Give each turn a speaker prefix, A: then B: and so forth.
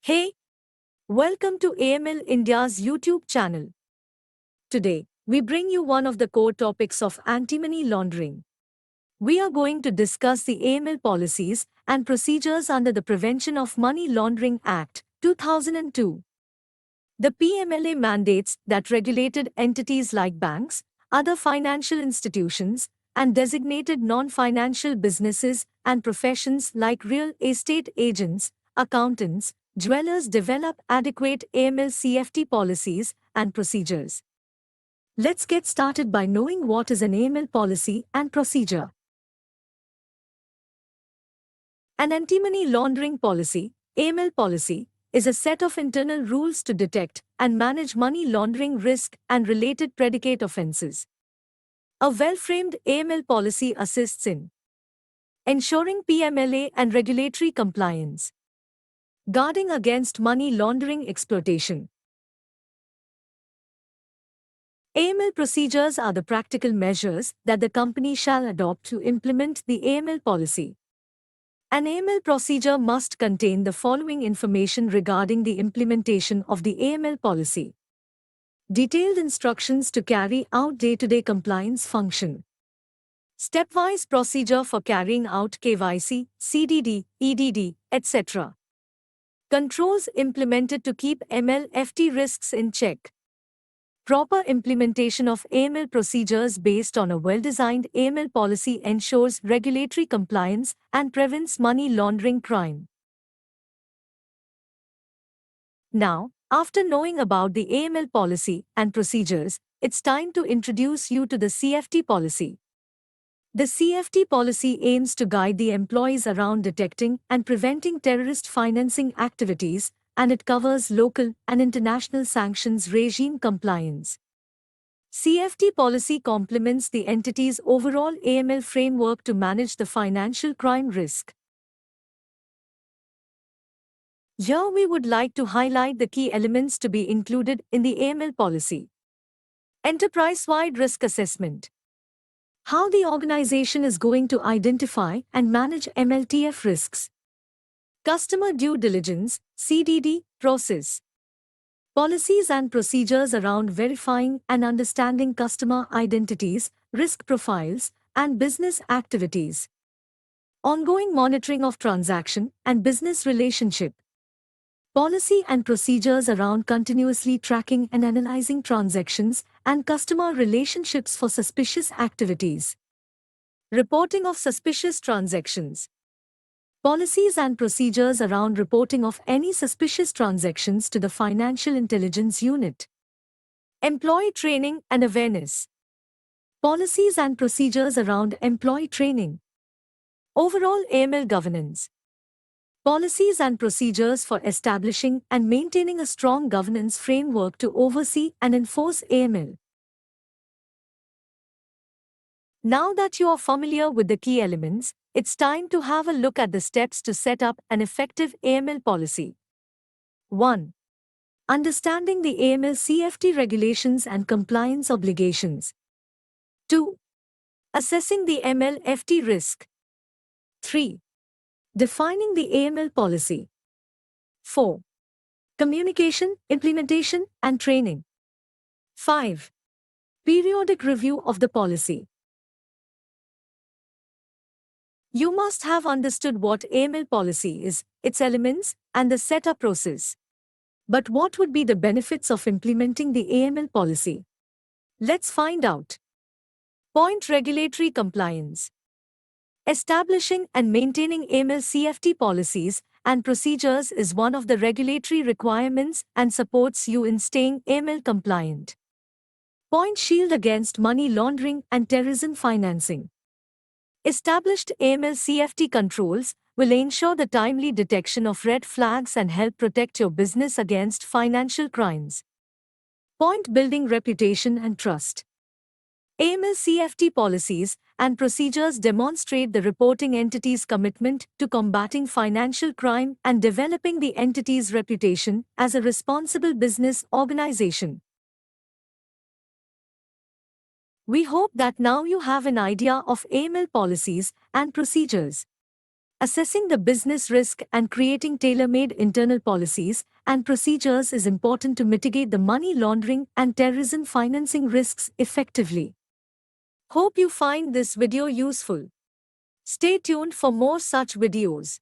A: Hey, welcome to AML India's YouTube channel. Today, we bring you one of the core topics of anti-money laundering. We are going to discuss the AML policies and procedures under the Prevention of Money Laundering Act, 2002. The PMLA mandates that regulated entities like banks, other financial institutions, and designated non-financial businesses and professions like real estate agents, accountants, jewelers develop adequate AML CFT policies and procedures. Let's get started by knowing what is an AML policy and procedure. An anti-money laundering policy, AML policy, is a set of internal rules to detect and manage money laundering risk and related predicate offenses. A well-framed AML policy assists in ensuring PMLA and regulatory compliance, guarding against money laundering exploitation. AML procedures are the practical measures that the company shall adopt to implement the AML policy. An AML procedure must contain the following information regarding the implementation of the AML policy. Detailed instructions to carry out day-to-day compliance function. Stepwise procedure for carrying out KYC, CDD, EDD, etc. Controls implemented to keep MLFT risks in check. Proper implementation of AML procedures based on a well-designed AML policy ensures regulatory compliance and prevents money laundering crime. Now, after knowing about the AML policy and procedures, it's time to introduce you to the CFT policy. The CFT policy aims to guide the employees around detecting and preventing terrorist financing activities, and it covers local and international sanctions regime compliance. CFT policy complements the entity's overall AML framework to manage the financial crime risk. Here we would like to highlight the key elements to be included in the AML policy. Enterprise-wide risk assessment. How the organization is going to identify and manage MLTF risks. Customer due diligence, CDD, process. Policies and procedures around verifying and understanding customer identities, risk profiles, and business activities. Ongoing monitoring of transaction and business relationship. Policy and procedures around continuously tracking and analyzing transactions and customer relationships for suspicious activities. Reporting of suspicious transactions. Policies and procedures around reporting of any suspicious transactions to the Financial Intelligence Unit. Employee training and awareness. Policies and procedures around employee training. Overall AML governance. Policies and procedures for establishing and maintaining a strong governance framework to oversee and enforce AML. Now that you are familiar with the key elements, it's time to have a look at the steps to set up an effective AML policy. 1. Understanding the AML CFT regulations and compliance obligations. 2. Assessing the MLFT risk. 3. Defining the AML policy. 4. Communication, implementation, and training. 5. Periodic review of the policy. You must have understood what AML policy is, its elements, and the setup process. But what would be the benefits of implementing the AML policy? Let's find out. Point: regulatory compliance. Establishing and maintaining AML CFT policies and procedures is one of the regulatory requirements and supports you in staying AML compliant. Point: shield against money laundering and terrorism financing. Established AML CFT controls will ensure the timely detection of red flags and help protect your business against financial crimes. Point: building reputation and trust. AML CFT policies and procedures demonstrate the reporting entity's commitment to combating financial crime and developing the entity's reputation as a responsible business organization. We hope that now you have an idea of AML policies and procedures. Assessing the business risk and creating tailor-made internal policies and procedures is important to mitigate the money laundering and terrorism financing risks effectively. Hope you find this video useful. Stay tuned for more such videos.